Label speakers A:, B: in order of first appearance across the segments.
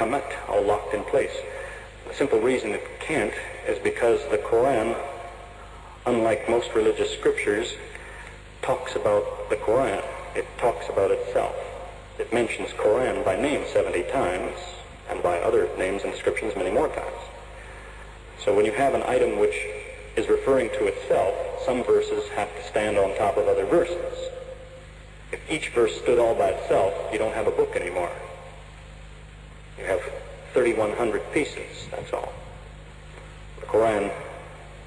A: kamat, all locked in place. The simple reason it can't is because the Quran, unlike most religious scriptures, talks about the Quran. It talks about itself. It mentions Quran by name 70 times, and by other names and descriptions many more times. So when you have an item which is referring to itself, some verses have to stand on top of other verses. If each verse stood all by itself, you don't have a book anymore. You have 3,100 pieces, that's all. The Quran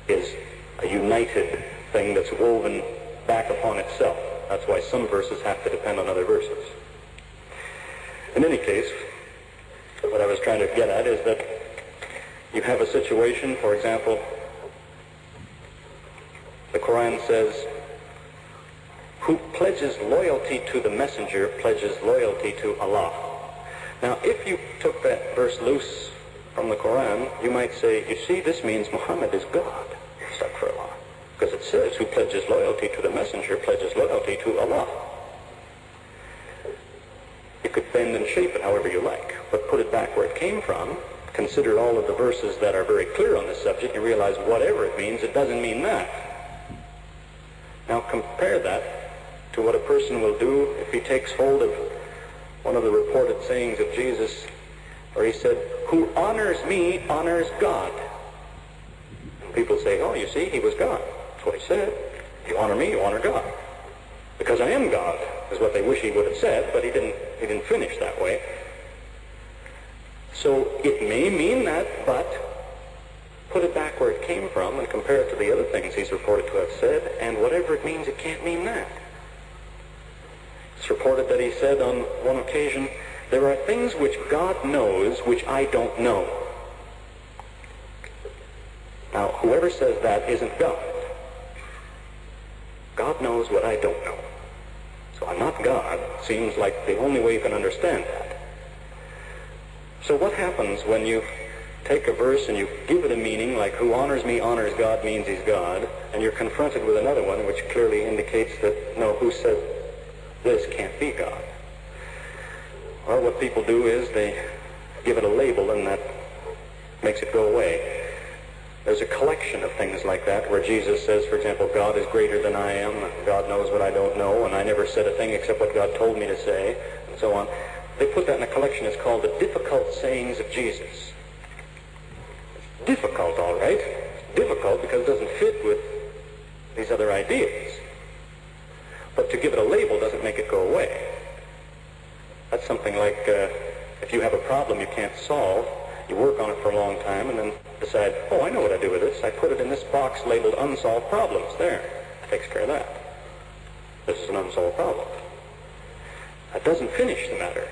A: is a united thing that's woven back upon itself. That's why some verses have to depend on other verses. In any case, what I was trying to get at is that you have a situation, for example, the Quran says, who pledges loyalty to the messenger pledges loyalty to Allah. Now, if you took that verse loose from the Quran, you might say, you see, this means Muhammad is God. Astaghfirullah. Because it says, who pledges loyalty to the messenger pledges loyalty to Allah. You could bend and shape it however you like, but put it back where it came from, consider all of the verses that are very clear on this subject, and realize whatever it means, it doesn't mean that. Now compare that to what a person will do if he takes hold of one of the reported sayings of Jesus, where he said, who honors me honors God. And people say, oh, you see, he was God. That's what he said. You honor me, you honor God. Because I am God, is what they wish he would have said, but he didn't finish that way. So it may mean that, but put it back where it came from and compare it to the other things he's reported to have said, and whatever it means, it can't mean that. It's reported that he said on one occasion, there are things which God knows which I don't know. Now, whoever says that isn't God. God knows what I don't know. So I'm not God. Seems like the only way you can understand that. So what happens when you take a verse and you give it a meaning like who honors me honors God means he's God, and you're confronted with another one which clearly indicates that, no, who said this can't be God? Well, what people do is they give it a label, and that makes it go away. There's a collection of things like that where Jesus says, for example, God is greater than I am, and God knows what I don't know, and I never said a thing except what God told me to say, and so on. They put that in a collection. It's called the difficult sayings of Jesus. It's difficult, all right. It's difficult because it doesn't fit with these other ideas. But to give it a label doesn't make it go away. That's something like if you have a problem you can't solve, you work on it for a long time and then decide, oh, I know what I do with this. I put it in this box labeled unsolved problems. There. Takes care of that. This is an unsolved problem. That doesn't finish the matter.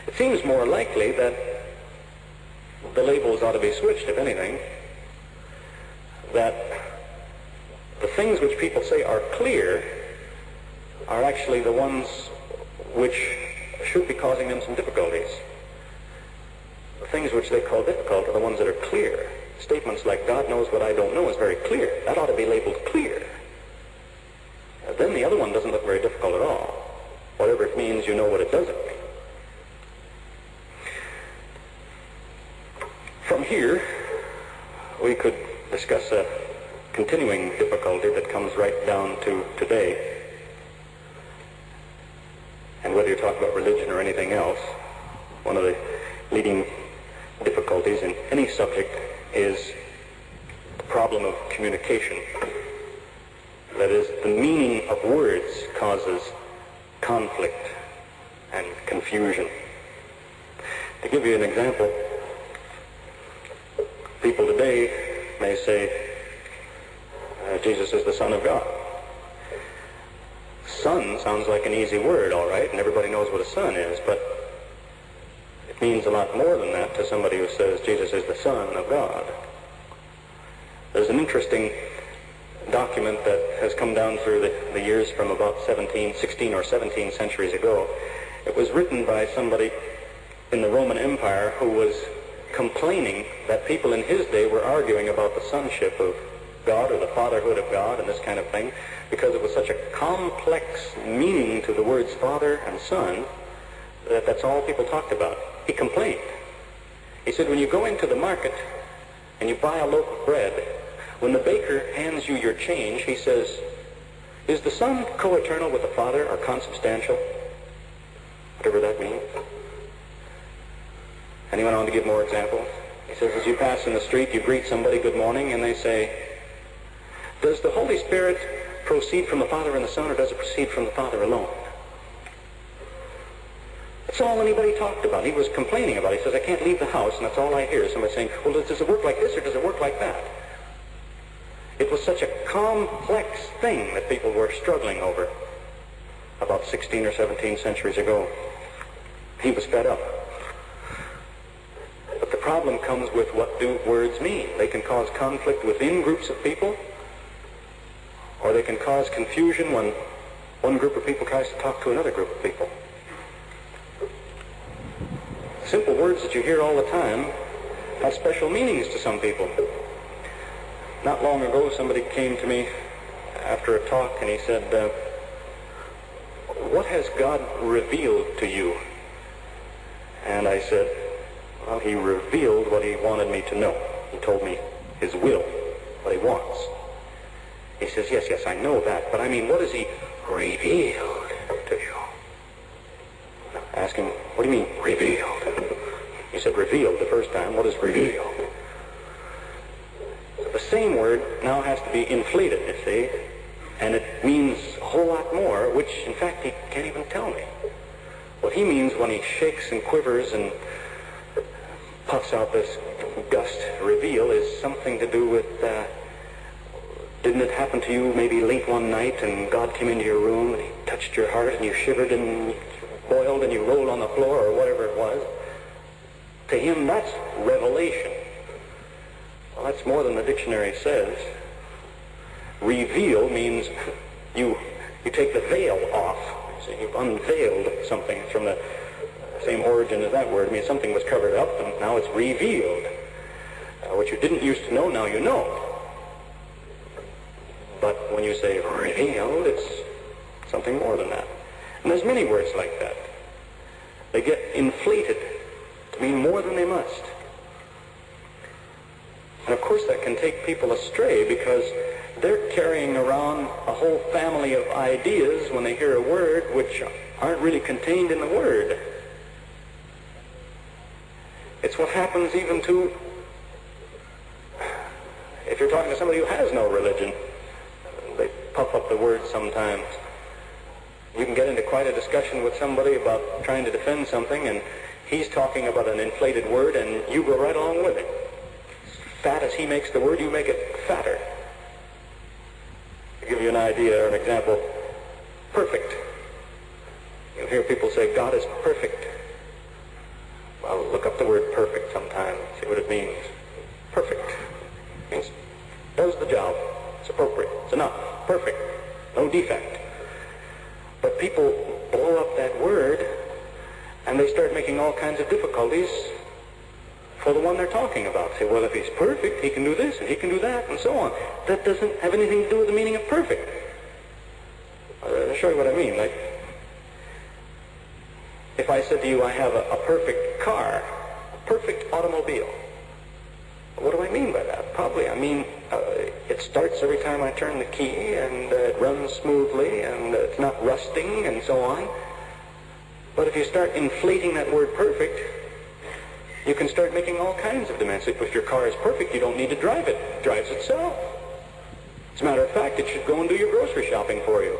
A: It seems more likely that the labels ought to be switched, if anything, that the things which people say are clear are actually the ones which should be causing them some difficulties. The things which they call difficult are the ones that are clear. Statements like, God knows what I don't know is very clear. That ought to be labeled clear. Then the other one doesn't look very difficult at all. Whatever it means, you know what it doesn't mean. From here, we could discuss a continuing difficulty that comes right down to today. And whether you're talking about religion or anything else, one of the leading difficulties in any subject is the problem of communication. That is, the meaning of words causes conflict and confusion. To give you an example, people today may say, Jesus is the Son of God. Son sounds like an easy word, all right, and everybody knows what a son is, but it means a lot more than that to somebody who says Jesus is the Son of God. There's an interesting document that has come down through the years from about 16 or 17 centuries ago. It was written by somebody in the Roman Empire who was complaining that people in his day were arguing about the sonship of God or the fatherhood of God and this kind of thing, because it was such a complex meaning to the words father and son that that's all people talked about. He complained. He said, when you go into the market and you buy a loaf of bread, when the baker hands you your change, he says, is the Son co-eternal with the Father or consubstantial? Whatever that means. And he went on to give more examples. He says, as you pass in the street, you greet somebody, good morning, and they say, does the Holy Spirit proceed from the Father and the Son, or does it proceed from the Father alone? That's all anybody talked about. He was complaining about it. He says, I can't leave the house, and that's all I hear. Somebody saying, well, does it work like this, or does it work like that? It was such a complex thing that people were struggling over about 16 or 17 centuries ago. He was fed up. But the problem comes with what do words mean. They can cause conflict within groups of people, or they can cause confusion when one group of people tries to talk to another group of people. Simple words that you hear all the time have special meanings to some people. Not long ago, somebody came to me after a talk and he said, what has God revealed to you? And I said, well, he revealed what he wanted me to know. He told me his will, what he wants. He says, yes, I know that, but I mean, what has he revealed to you? I asked him, what do you mean, revealed? He said, revealed the first time. What is revealed? So the same word now has to be inflated, you see, and it means a whole lot more, which, in fact, he can't even tell me. What he means when he shakes and quivers and puffs out this gust reveal is something to do with, didn't it happen to you maybe late one night and God came into your room and he touched your heart and you shivered and you boiled and you rolled on the floor or whatever it was? To him, that's revelation. Well, that's more than the dictionary says. Reveal means you take the veil off. So you've unveiled something. It's from the same origin as that word. I mean, something was covered up and now it's revealed. What you didn't used to know, now you know. But when you say revealed, it's something more than that. And there's many words like that. They get inflated to mean more than they must. And of course that can take people astray because they're carrying around a whole family of ideas when they hear a word which aren't really contained in the word. It's what happens even to, if you're talking to somebody who has no religion, they puff up the word sometimes. You can get into quite a discussion with somebody about trying to defend something, and he's talking about an inflated word, and you go right along with him. Fat as he makes the word, you make it fatter. To give you an idea or an example, perfect. You'll hear people say, God is perfect. Well, look up the word perfect sometime, see what it means. Perfect means does the job. It's appropriate. It's enough. Perfect. No defect. But people blow up that word and they start making all kinds of difficulties for the one they're talking about. Say, well, if he's perfect, he can do this and he can do that and so on. That doesn't have anything to do with the meaning of perfect. I'll show you what I mean. Like, if I said to you, I have a perfect car, a perfect automobile, what do I mean by that? Probably, I mean, it starts every time I turn the key, and it runs smoothly, and it's not rusting, and so on. But if you start inflating that word perfect, you can start making all kinds of demands. If your car is perfect, you don't need to drive it. It drives itself. As a matter of fact, it should go and do your grocery shopping for you.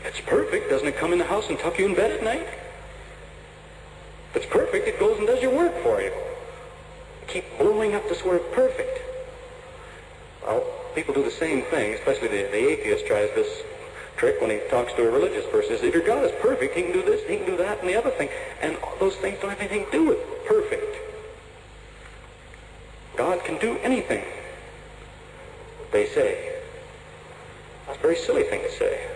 A: If it's perfect, doesn't it come in the house and tuck you in bed at night? If it's perfect, it goes and does your work for you. Keep blowing up this word perfect. Well, people do the same thing, especially the atheist tries this trick when he talks to a religious person. He says, if your God is perfect, he can do this, he can do that, and the other thing. And those things don't have anything to do with perfect. God can do anything, they say. That's a very silly thing to say.